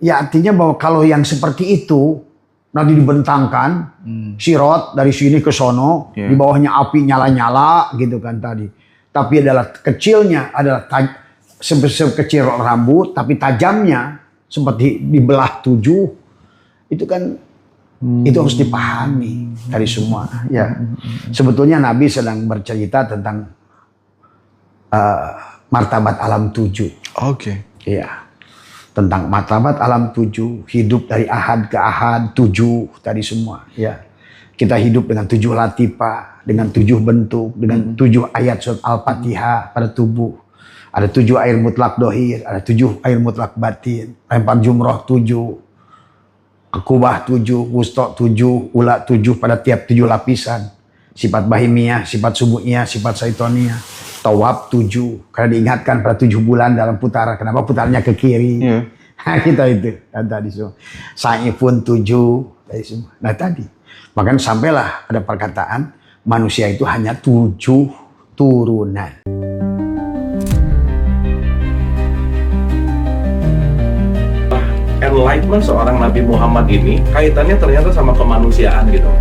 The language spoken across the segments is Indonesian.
Ya artinya bahwa kalau yang seperti itu nanti dibentangkan sirot dari sini ke sono, di bawahnya api nyala-nyala gitu kan tadi. Tapi adalah kecilnya adalah sekecil rambut, tapi tajamnya seperti dibelah 7. Itu kan itu harus dipahami dari semua. Ya, sebetulnya Nabi sedang bercerita tentang martabat alam 7. Oke. Iya. Tentang martabat alam 7, hidup dari ahad ke ahad 7 tadi semua. Ya, kita hidup dengan 7 latifah, dengan 7 bentuk, dengan 7 ayat surat Al-Fatihah pada tubuh. Ada 7 air mutlak dohir, ada 7 air mutlak batin, lempar jumroh 7, akubah 7, wusta 7, ula 7 pada tiap 7 lapisan. Sifat bahimiyah, sifat subuhiyah, sifat syaitonia. Tawab 7, karena diingatkan pada 7 bulan dalam putaran. Kenapa putarnya ke kiri? Kita itu kan tadi semua. Sa'i pun 7 tadi semua. Nah tadi, bahkan sampailah ada perkataan manusia itu hanya 7 turunan. Enlightenment seorang Nabi Muhammad ini kaitannya ternyata sama kemanusiaan gitu.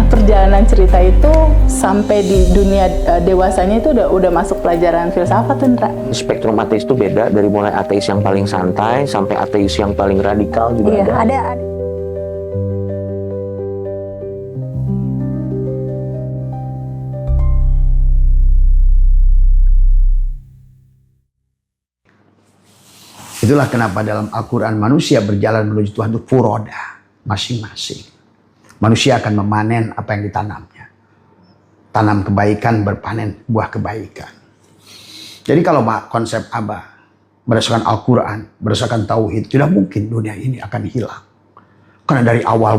Perjalanan cerita itu sampai di dunia dewasanya itu udah masuk pelajaran filsafat, Indra. Spektrum ateis itu beda, dari mulai ateis yang paling santai sampai ateis yang paling radikal juga ada. Itulah kenapa dalam Al-Quran manusia berjalan menuju Tuhan itu furoda masing-masing. Manusia akan memanen apa yang ditanamnya. Tanam kebaikan, berpanen buah kebaikan. Jadi kalau konsep Abah berdasarkan Al-Quran, berdasarkan Tauhid, tidak mungkin dunia ini akan hilang. Karena dari awal,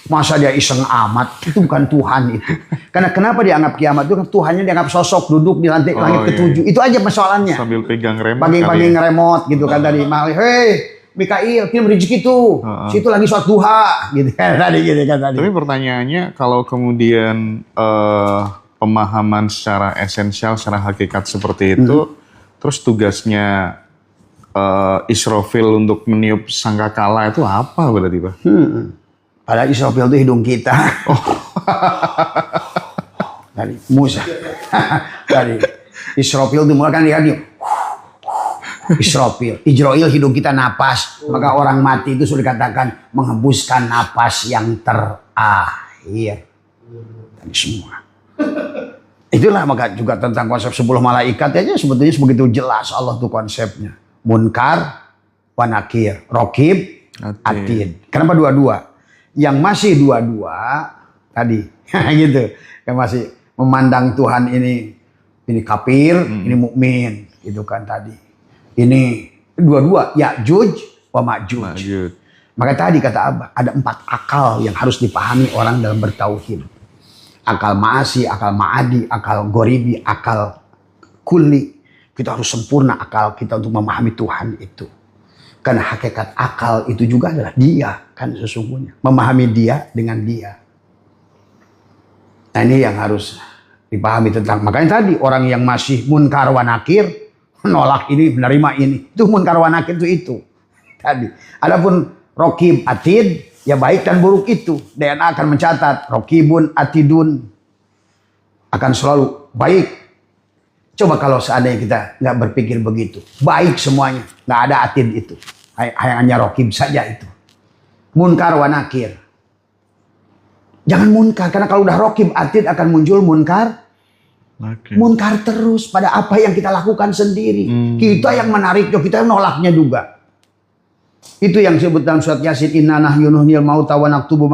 masa dia iseng amat, itu bukan Tuhan itu. Karena kenapa dianggap kiamat itu, Tuhannya dianggap sosok duduk di langit ke-7. Itu aja persoalannya. Sambil pegang remote. Pagi-pagi ngeremot gitu kan tadi. Hei, Mikail, kirim rezeki tuh. Situ lagi sholat duha, gitu kan tadi. Tapi pertanyaannya, kalau kemudian pemahaman secara esensial, secara hakikat seperti itu, terus tugasnya Israfil untuk meniup sangkakala itu apa berarti, Pak? Padahal Israfil itu hidung kita. Dari Musa. Dari Israfil itu mulai kan dia Israfil, Ijrail hidung kita napas, maka orang mati itu sudah dikatakan menghembuskan napas yang terakhir. Dan semua. Itulah maka juga tentang konsep 10 malaikat aja sebetulnya begitu jelas Allah tuh konsepnya. Munkar, wa nakir, rokib, atid. Kenapa dua-dua? Yang masih dua-dua tadi, gitu. Yang masih memandang Tuhan ini kafir, ini mukmin, gitu kan tadi. Ini dua-dua, Ya'juj wa Ma'juj. Maka tadi kata Abah, ada 4 akal yang harus dipahami orang dalam bertauhid. Akal ma'asi, akal ma'adi, akal goribi, akal kulli. Kita harus sempurna akal kita untuk memahami Tuhan itu. Karena hakikat akal itu juga adalah dia kan sesungguhnya. Memahami dia dengan dia. Nah ini yang harus dipahami tentang. Makanya tadi orang yang masih munkar wa nakir, menolak ini, menerima ini. Itu munkar wa nakir itu. Tadi. Adapun rokib atid, ya baik dan buruk itu. DNA akan mencatat. Rokibun atidun. Akan selalu baik. Coba kalau seandainya kita nggak berpikir begitu. Baik semuanya. Nggak ada atid itu. Hanya rokib saja itu. Munkar wa nakir. Jangan munkar. Karena kalau udah rokib atid akan muncul munkar. Munkar terus pada apa yang kita lakukan sendiri. Kita yang menariknya, kita yang nolaknya juga. Itu yang disebut dalam surat Yasin, inna nahnu nuhyil mauta wa naktubu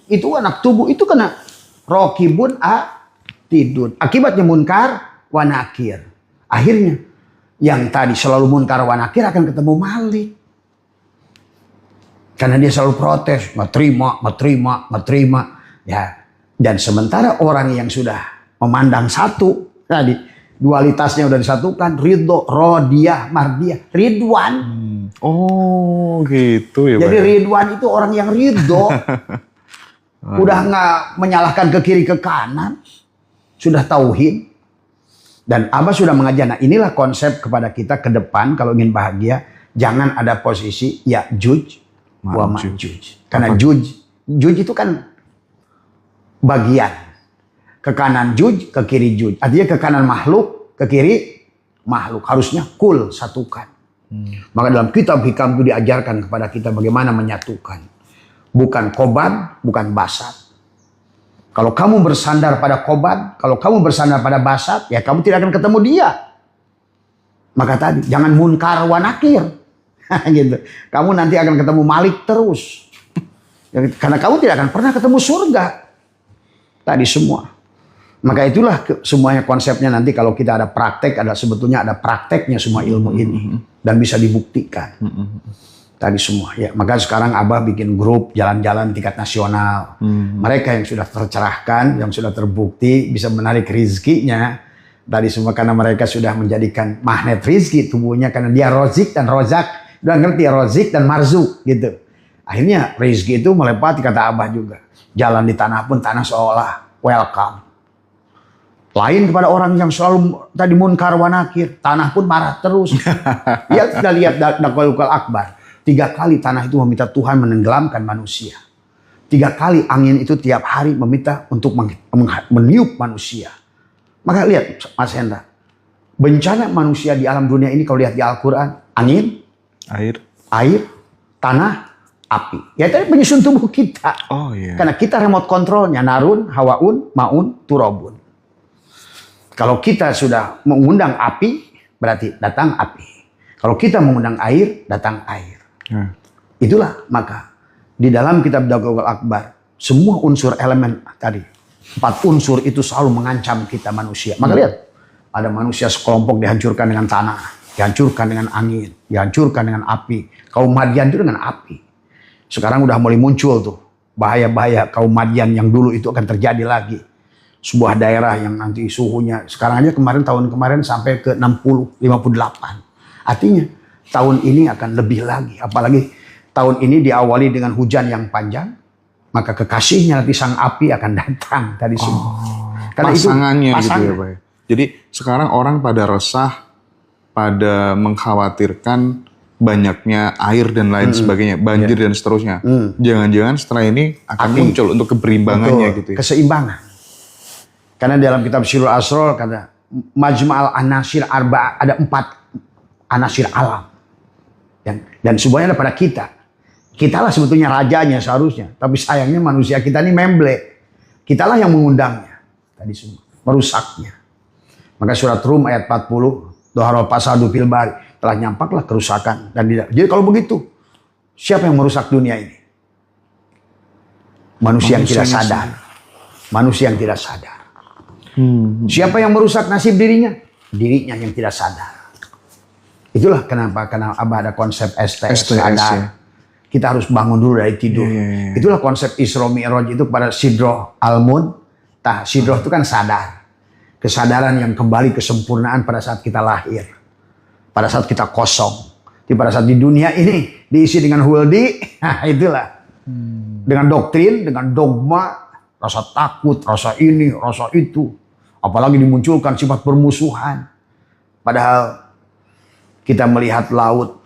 itu anak tubuh itu kena rokibun atidun. Akibatnya munkar wa nakir. Akhirnya yang tadi selalu munkar wa nakir akan ketemu Malik. Karena dia selalu protes, nggak terima. Ya. Dan sementara orang yang sudah memandang satu tadi dualitasnya udah disatukan, ridho, rodiyah, mardiyah, ridwan. Oh gitu ya. Jadi ridwan itu orang yang ridho, udah nggak menyalahkan ke kiri ke kanan, sudah tauhid. Dan Abah sudah mengajar. Nah inilah konsep kepada kita ke depan kalau ingin bahagia, Jangan ada posisi Ya'juj wa Ma'juj. Ma'juj. Karena Juj itu kan bagian. Ke kanan Juj, ke kiri Juj. Artinya ke kanan makhluk, ke kiri makhluk. Harusnya kul, satukan. Maka dalam kitab hikam itu diajarkan kepada kita bagaimana menyatukan. Bukan koban, bukan basat. Kalau kamu bersandar pada koban, kalau kamu bersandar pada basat, ya kamu tidak akan ketemu dia. Maka tadi, jangan munkar wa nakir. Gitu. Kamu nanti akan ketemu Malik terus. Karena kamu tidak akan pernah ketemu surga. Tadi semua. Maka itulah semuanya konsepnya nanti kalau kita ada praktek, sebetulnya ada prakteknya semua ilmu ini. Dan bisa dibuktikan. Tadi semua. Ya, maka sekarang Abah bikin grup jalan-jalan tingkat nasional. Mereka yang sudah tercerahkan, yang sudah terbukti, bisa menarik rizkinya. Tadi semua karena mereka sudah menjadikan magnet rizki tubuhnya. Karena dia rozik dan rozak. Udah ngerti rozik dan marzuk gitu. Akhirnya rizki itu melepati kata Abah juga. Jalan di tanah pun tanah seolah welcome. Lain kepada orang yang selalu tadi munkar wa nakir. Tanah pun marah terus. Ya sudah lihat Dakwalukal Akbar. 3 kali tanah itu meminta Tuhan menenggelamkan manusia. 3 kali angin itu tiap hari meminta untuk meniup manusia. Maka lihat Mas Hendra. Bencana manusia di alam dunia ini kalau lihat di Al-Quran. Angin. Air. Tanah. Api. Ya itu penyusun tubuh kita. Oh iya. Karena kita remote controlnya. Narun, hawaun, maun, turobun. Kalau kita sudah mengundang api, berarti datang api. Kalau kita mengundang air, datang air. Itulah maka di dalam kitab Dakwalukal Akbar, semua unsur elemen tadi, 4 unsur itu selalu mengancam kita manusia. Maka lihat, ada manusia sekelompok dihancurkan dengan tanah, dihancurkan dengan angin, dihancurkan dengan api. Kaum Madian itu dengan api. Sekarang udah mulai muncul tuh bahaya-bahaya kaum Madian yang dulu itu akan terjadi lagi. Sebuah daerah yang nanti suhunya sekarang aja tahun kemarin sampai ke 60, 58. Artinya tahun ini akan lebih lagi. Apalagi tahun ini diawali dengan hujan yang panjang, maka kekasihnya nanti sang api akan datang tadi semua. Karena Pasangannya itu, gitu ya Pak. Jadi sekarang orang pada resah, pada mengkhawatirkan banyaknya air dan lain sebagainya, banjir dan seterusnya. Jangan-jangan setelah ini akan muncul untuk keberimbangannya gitu ya. Keseimbangan. Karena dalam kitab Sirul Asror kata Majma'al Anasir Arba ada 4 anasir alam. Dan semuanya ada pada kita. Kitalah sebetulnya rajanya seharusnya. Tapi sayangnya manusia kita ini memble. Kitalah yang mengundangnya. Tadi semua. Merusaknya. Maka surat Rum ayat 40. Dohara pasadu fil bari. Telah nyampaklah kerusakan. Jadi kalau begitu. Siapa yang merusak dunia ini? Manusia yang tidak sadar. Manusia yang tidak sadar. Siapa yang merusak nasib dirinya? Dirinya yang tidak sadar. Itulah kenapa karena Abah ada konsep STS sadar. Ya. Kita harus bangun dulu dari tidur. Itulah konsep Isra Mi'raj itu pada Sidroh Al-Mun. Sidroh itu kan sadar. Kesadaran yang kembali kesempurnaan pada saat kita lahir. Pada saat kita kosong. Pada saat di dunia ini diisi dengan huldi. Nah itulah. Dengan doktrin, dengan dogma. Rasa takut, rasa ini, rasa itu. Apalagi dimunculkan sifat permusuhan. Padahal kita melihat laut,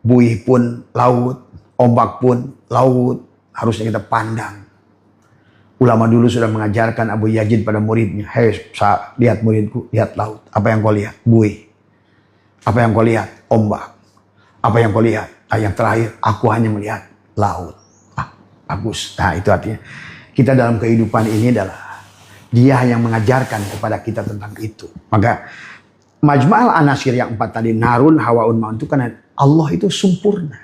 buih pun laut, ombak pun laut. Harusnya kita pandang. Ulama dulu sudah mengajarkan Abu Yazid pada muridnya. Hei, lihat muridku, lihat laut. Apa yang kau lihat? Buih. Apa yang kau lihat? Ombak. Apa yang kau lihat? Yang terakhir, aku hanya melihat laut. Bagus. Nah itu artinya. Kita dalam kehidupan ini adalah dia yang mengajarkan kepada kita tentang itu. Maka Majma'al Anasir yang 4 tadi, Narun, Hawaun, Ma'un itu karena Allah itu sempurna.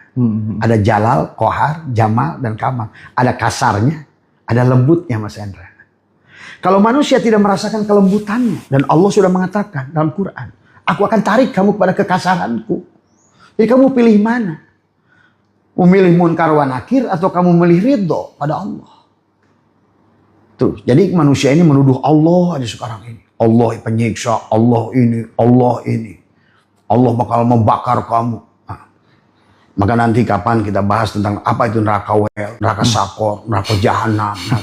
Ada Jalal, Kohar, Jamal, dan Kamal. Ada kasarnya, ada lembutnya Mas Hendra. Kalau manusia tidak merasakan kelembutannya, dan Allah sudah mengatakan dalam Quran, aku akan tarik kamu kepada kekasaranku. Jadi kamu pilih mana? Memilih munkar wa nakir atau kamu memilih ridho pada Allah? Tuh, jadi manusia ini menuduh Allah aja sekarang ini. Allah penyiksa, Allah ini, Allah ini. Allah bakal membakar kamu. Nah, maka nanti kapan kita bahas tentang apa itu neraka wel, neraka sakor, neraka jahanam. Nah,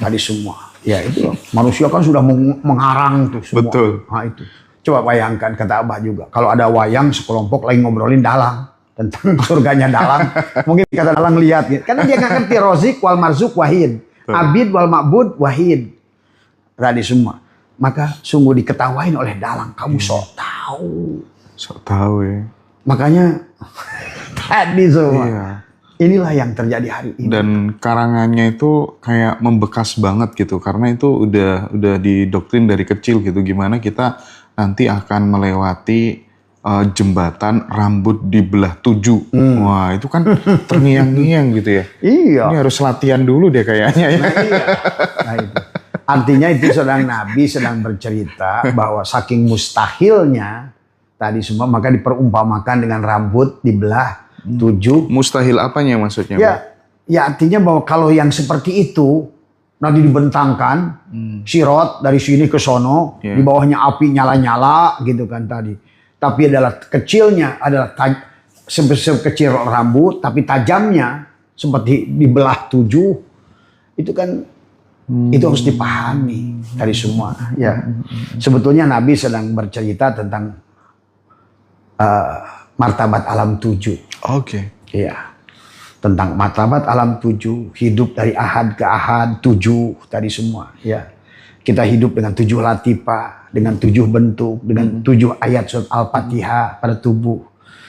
tadi semua. Ya itu manusia kan sudah mengarang tuh semua. Betul. Nah, itu. Coba bayangkan kata Abah juga. Kalau ada wayang sekelompok lagi ngobrolin dalang. tentang surganya Dalang. Mungkin kata Dalang lihat gitu. Karena dia nggak ngerti Rozik wal Marzuk wahid, Abid wal Ma'bud wahid. Tadi semua. Maka sungguh diketawain oleh Dalang, kamu sok tahu. Sok tahu ya. Makanya tadi semua. Iya. Inilah yang terjadi hari ini. Dan karangannya itu kayak membekas banget gitu, karena itu udah didoktrin dari kecil gitu, gimana kita nanti akan melewati jembatan rambut dibelah 7. Wah itu kan terngiang-ngiang gitu ya. Iya. Ini harus latihan dulu deh kayaknya ya. Nah, iya. Nah, itu. Artinya itu Nabi sedang bercerita bahwa saking mustahilnya tadi semua, maka diperumpamakan dengan rambut dibelah 7. Mustahil apanya maksudnya? Ya artinya bahwa kalau yang seperti itu nanti dibentangkan sirot dari sini ke sono, di bawahnya api nyala-nyala gitu kan tadi. Tapi adalah kecilnya adalah sekecil rambut, tapi tajamnya seperti dibelah 7. Itu kan itu harus dipahami dari semua. Ya, sebetulnya Nabi sedang bercerita tentang martabat alam 7. Oke. Iya. Tentang martabat alam 7, hidup dari ahad ke ahad 7 tadi semua. Ya. Kita hidup dengan 7 latifah, dengan 7 bentuk, dengan 7 ayat surat Al-Fatihah pada tubuh.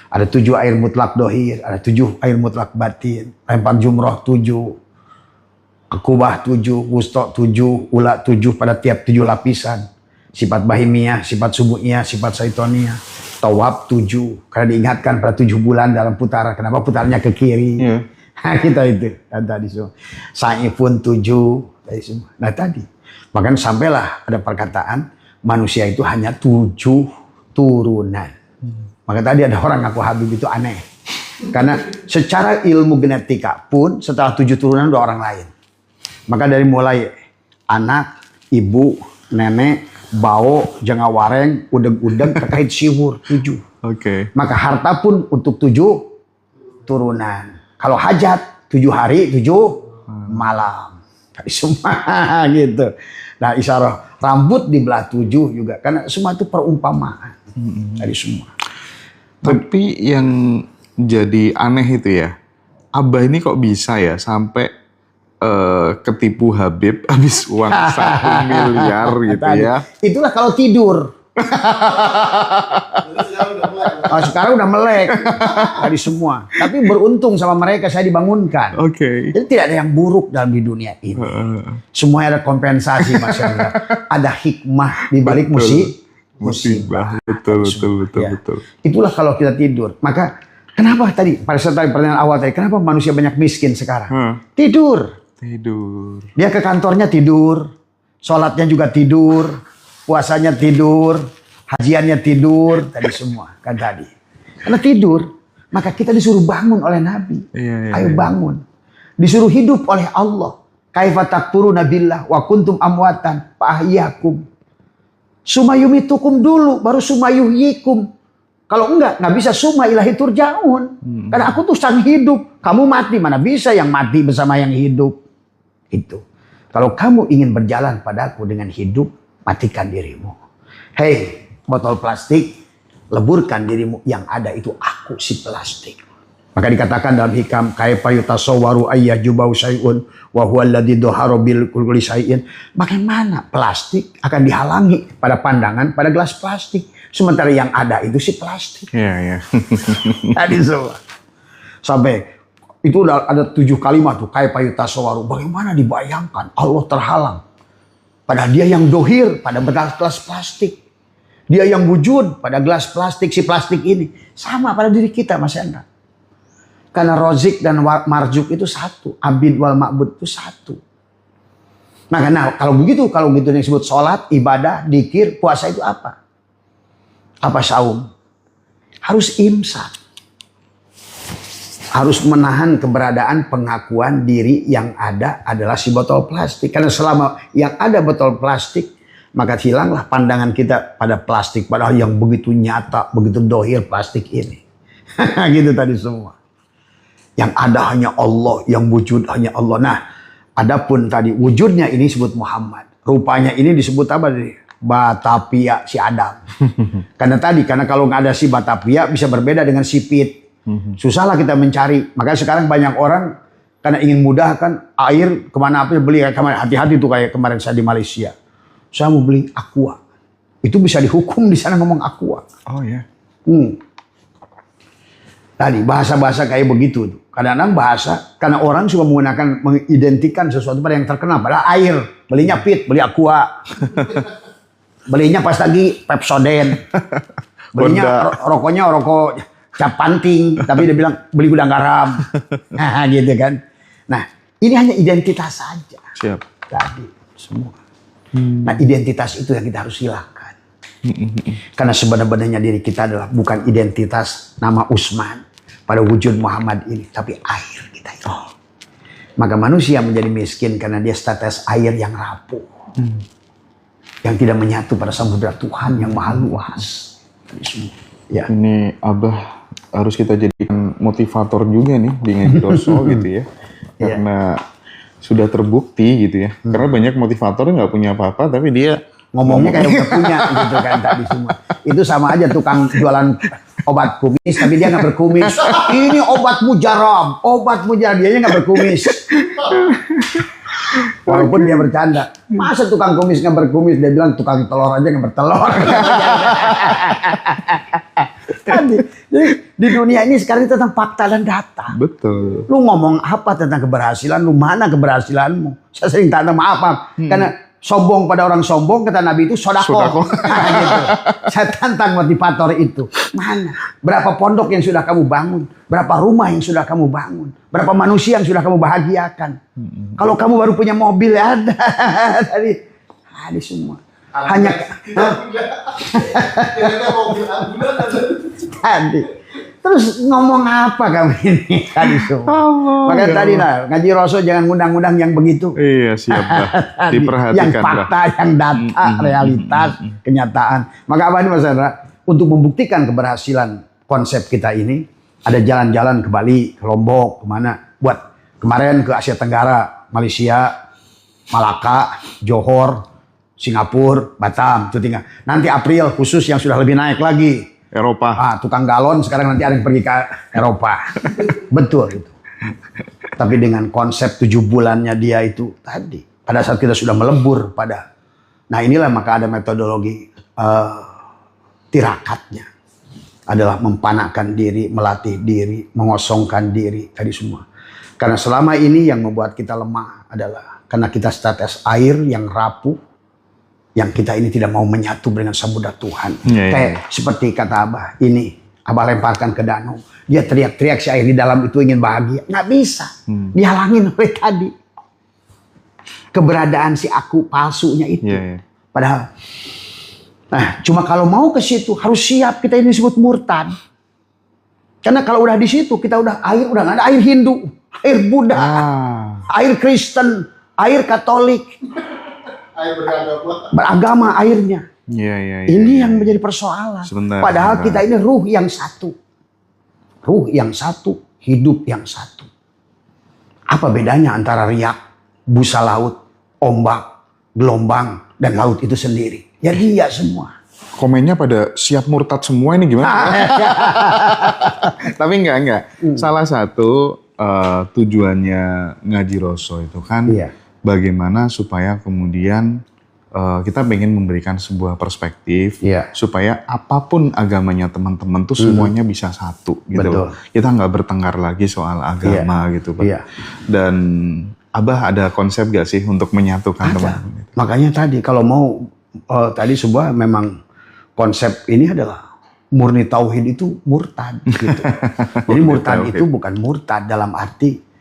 Ada 7 air mutlak dohir, ada 7 air mutlak batin, lempar jumroh 7, akubah 7, wusta 7, ula 7 pada tiap 7 lapisan. Sifat bahimiyah, sifat subuhiyah, sifat syaitoniah. Tawab 7, karena diingatkan pada 7 bulan dalam putaran. Kenapa putarnya ke kiri? Kita itu kan tadi semua. Saifun 7 tadi semua. Nah tadi, bahkan sampailah ada perkataan manusia itu hanya 7 turunan. Maka tadi ada orang ngaku Habib itu aneh. Karena secara ilmu genetika pun setelah 7 turunan udah orang lain. Maka dari mulai anak, ibu, nenek, bau, jangawareng, udeg-udeg terkait siwur 7. Oke. Maka harta pun untuk 7 turunan. Kalau hajat 7 hari 7 malam. Tadi semua gitu. Nah isyarah rambut dibelah 7 juga. Karena semua itu perumpamaan. Tadi semua. Tapi yang jadi aneh itu ya, Abah ini kok bisa ya sampai ketipu Habib habis uang 1 miliar gitu Tadi. ya. Itulah kalau tidur. Sekarang udah melek tadi semua. Tapi beruntung sama mereka saya dibangunkan. Oke. Jadi tidak ada yang buruk dalam di dunia ini. Semuanya ada kompensasi Mas Hendra. Ada hikmah di balik musibah. Betul. Ya. Itulah kalau kita tidur. Maka kenapa tadi pada saat pertanyaan awal tadi, kenapa manusia banyak miskin sekarang? Tidur. Dia ke kantornya tidur, sholatnya juga tidur, puasanya tidur, hajiannya tidur, tadi semua kan tadi. Karena tidur, maka kita disuruh bangun oleh Nabi. Ayo bangun. Disuruh hidup oleh Allah. Kaifa takfuruna billah wa kuntum amwatan fa ahyakum. Sumayumitukum dulu, baru sumayuhyikum. Kalau enggak bisa summa ilahi turja'un. Karena aku tuh sang hidup. Kamu mati, mana bisa yang mati bersama yang hidup. Itu. Kalau kamu ingin berjalan padaku dengan hidup, matikan dirimu. Hei, botol plastik, leburkan dirimu. Yang ada itu aku si plastik. Maka dikatakan dalam hikam, kaifa yutasawwaru ayyajubau syai'un wa huwa alladzi dhahara bil kulli syai'in. Bagaimana plastik akan dihalangi pada pandangan pada gelas plastik, sementara yang ada itu si plastik. Iya. Tadi semua. Sampai itu udah ada 7 kalimat tuh, kaifa yutasawwaru. Bagaimana dibayangkan Allah terhalang. Padahal dia yang dohir pada gelas plastik. Dia yang wujud pada gelas plastik, si plastik ini. Sama pada diri kita Mas Hendra. Karena Rozik dan Marjuk itu satu. Abid wal Ma'bud itu satu. Nah kalau begitu yang disebut sholat, ibadah, dikir, puasa itu apa? Apa saum? Harus imsak. Harus menahan keberadaan pengakuan diri yang ada adalah si botol plastik. Karena selama yang ada botol plastik, maka hilanglah pandangan kita pada plastik. Padahal yang begitu nyata, begitu dohir plastik ini. Gitu tadi semua. Yang ada hanya Allah, yang wujud hanya Allah. Nah, adapun tadi wujudnya ini disebut Muhammad. Rupanya ini disebut apa tadi? Batavia si Adam. Karena kalau nggak ada si Batavia bisa berbeda dengan si Pit. Susahlah kita mencari. Makanya sekarang banyak orang karena ingin mudah kan air kemana apa beli. Hati-hati tuh kayak kemarin saya di Malaysia. Saya mau beli aqua. Itu bisa dihukum di sana ngomong aqua. Oh ya. Tadi bahasa-bahasa kayak begitu tuh. Kadang-kadang bahasa karena orang suka menggunakan mengidentikan sesuatu pada yang terkenal. Padahal air, belinya Pit, beli aqua. Belinya pas lagi Pepsodent. Belinya rokoknya rokok cap panting, tapi dia bilang beli gudang garam. Nah, gitu kan. Nah, ini hanya identitas saja. Siap. Tadi semua. Nah, identitas itu yang kita harus hilangkan. Karena sebenarnya diri kita adalah bukan identitas nama Usman pada wujud Muhammad ini, tapi air kita itu. Maka manusia menjadi miskin karena dia status air yang rapuh. Yang tidak menyatu pada samudera Tuhan yang maha luas. Ya. Ini Abah harus kita jadikan motivator juga nih di Ngaji Roso gitu ya. Karena sudah terbukti gitu ya. Karena banyak motivator nggak punya apa-apa tapi dia ngomongnya kayak udah punya gitu kan tadi semua. Itu sama aja tukang jualan obat kumis tapi dia nggak berkumis. Ini obat mujarab, dianya nggak berkumis. Walaupun dia bercanda. Masa tukang kumis nggak berkumis? Dia bilang tukang telur aja nggak bertelur. Jadi di dunia ini sekarang itu tentang fakta dan data. betul. Lu ngomong apa tentang keberhasilan? Lu mana keberhasilanmu? Saya sering tanya maaf. Karena sombong pada orang sombong, kata Nabi itu sodako. Nah, gitu. Saya tantang motivator itu. Mana? Berapa pondok yang sudah kamu bangun? Berapa rumah yang sudah kamu bangun? Berapa manusia yang sudah kamu bahagiakan? Kalau kamu baru punya mobil ada. Tadi semua. Hanya tadi. Terus ngomong apa kamu ini tadi semua? Makanya tadi lah Ngaji Roso jangan ngundang-ngundang yang begitu. Iya siap Bah. Diperhatikan yang fakta, yang data, realitas, kenyataan. Maka apa nih Mas Hendra? Untuk membuktikan keberhasilan konsep kita ini, ada jalan-jalan ke Bali, ke Lombok, kemana? Buat kemarin ke Asia Tenggara, Malaysia, Malaka, Johor, Singapura, Batam, itu tinggal. Nanti April khusus yang sudah lebih naik lagi. Eropa. Tukang galon sekarang nanti ada yang pergi ke Eropa. Betul itu. Tapi dengan konsep 7 bulannya dia itu tadi. Pada saat kita sudah melebur pada. Nah inilah maka ada metodologi tirakatnya. Adalah mempanakkan diri, melatih diri, mengosongkan diri. Tadi semua. Karena selama ini yang membuat kita lemah adalah karena kita status air yang rapuh. Yang kita ini tidak mau menyatu dengan samudera Tuhan. Kayak seperti kata Abah, ini Abah lemparkan ke danau. Dia teriak-teriak si air di dalam itu ingin bahagia. Nggak bisa. Dihalangin oleh tadi. Keberadaan si aku palsunya itu. Padahal, nah cuma kalau mau ke situ harus siap, kita ini disebut murtad. Karena kalau udah di situ kita udah nggak ada air Hindu, air Buddha, air Kristen, air Katolik. Air beragama airnya. Ini yang menjadi persoalan. Padahal kita ini ruh yang satu. Ruh yang satu, hidup yang satu. Apa bedanya antara riak, busa laut, ombak, gelombang, dan laut itu sendiri? Ya dia semua. Komennya pada siap murtad semua ini gimana? Tapi enggak. Salah satu tujuannya Ngaji Roso itu kan bagaimana supaya kemudian kita pengen memberikan sebuah perspektif supaya apapun agamanya teman-teman tuh semuanya bisa satu gitu. Betul. Kita nggak bertengkar lagi soal agama gitu Pak. Dan Abah ada konsep gak sih untuk menyatukan teman-teman? Makanya tadi kalau mau tadi sebuah memang konsep ini adalah murni tauhid itu murtad gitu. Jadi murtad itu bukan murtad dalam arti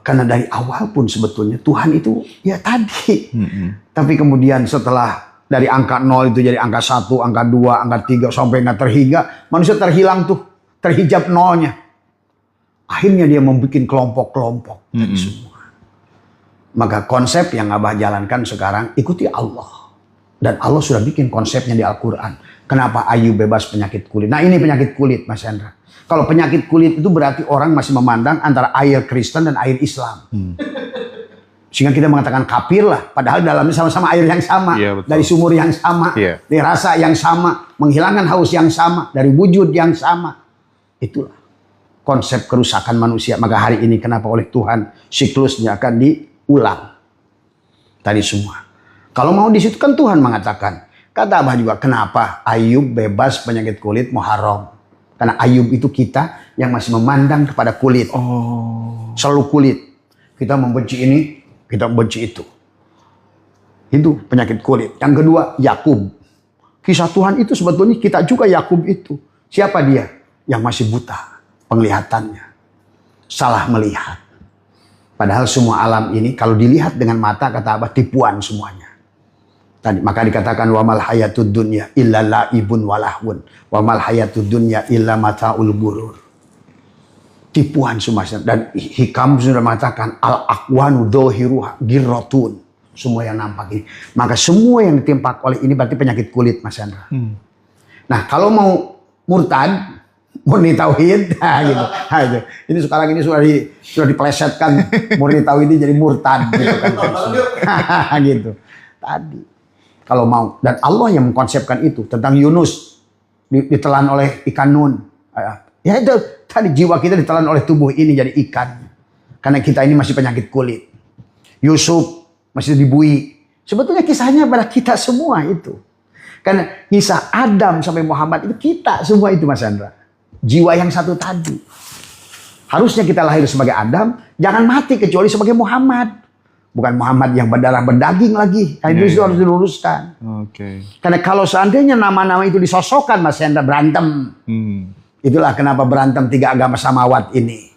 karena dari awal pun sebetulnya Tuhan itu ya tadi. Tapi kemudian setelah dari angka 0 itu jadi angka 1, angka 2, angka 3 sampai nggak terhingga, manusia terhilang tuh, terhijab nolnya. Akhirnya dia membuat kelompok-kelompok semua. Maka konsep yang Abah jalankan sekarang ikuti Allah. Dan Allah sudah bikin konsepnya di Al-Quran. Kenapa Ayub bebas penyakit kulit? Nah ini penyakit kulit Mas Hendra. Kalau penyakit kulit itu berarti orang masih memandang antara air Kristen dan air Islam. Sehingga kita mengatakan kafir lah. Padahal dalamnya sama-sama air yang sama. Dari sumur yang sama. Dari rasa yang sama. Menghilangkan haus yang sama. Dari wujud yang sama. Itulah konsep kerusakan manusia. Maka hari ini kenapa oleh Tuhan siklusnya akan diulang. Tadi semua. Kalau mau di situ kan Tuhan mengatakan. Kata Abah juga, kenapa Ayub bebas penyakit kulit Muharram? Karena Ayub itu kita yang masih memandang kepada kulit. Selalu kulit. Kita membenci ini, kita membenci itu. Itu penyakit kulit. Yang kedua, Yakub. Kisah Tuhan itu sebetulnya kita juga Yakub itu. Siapa dia? Yang masih buta penglihatannya. Salah melihat. Padahal semua alam ini kalau dilihat dengan mata, kata Abah, tipuan semuanya. Tadi, maka dikatakan wamal hayatud dunya illa laibun walahun. Wamal hayatud dunya illa mataul gurur. Tipuan semua. Dan Hikam sudah mengatakan al-aqwanu dohiruha girrotun. Semua yang nampak ini. Maka semua yang ditimpa oleh ini berarti penyakit kulit, Mas Chandra. Nah, kalau mau murtad, murni tauhid, nah gitu. Nah, gitu. Ini sekarang ini sudah dipelesetkan murni tauhid ini jadi murtad gitu kan. Gitu. Tadi kalau mau, dan Allah yang mengkonsepkan itu tentang Yunus ditelan oleh ikan nun. Ya itu tadi jiwa kita ditelan oleh tubuh ini jadi ikan. Karena kita ini masih penyakit kulit. Yusuf masih dibui. Sebetulnya kisahnya pada kita semua itu. Karena kisah Adam sampai Muhammad itu kita semua itu, Mas Chandra. Jiwa yang satu tadi. Harusnya kita lahir sebagai Adam, jangan mati kecuali sebagai Muhammad. Bukan Muhammad yang berdarah berdaging lagi. Nah, itu harus diluruskan. Karena kalau seandainya nama-nama itu disosokkan, Mas Chandra, berantem. Itulah kenapa berantem 3 agama samawat ini.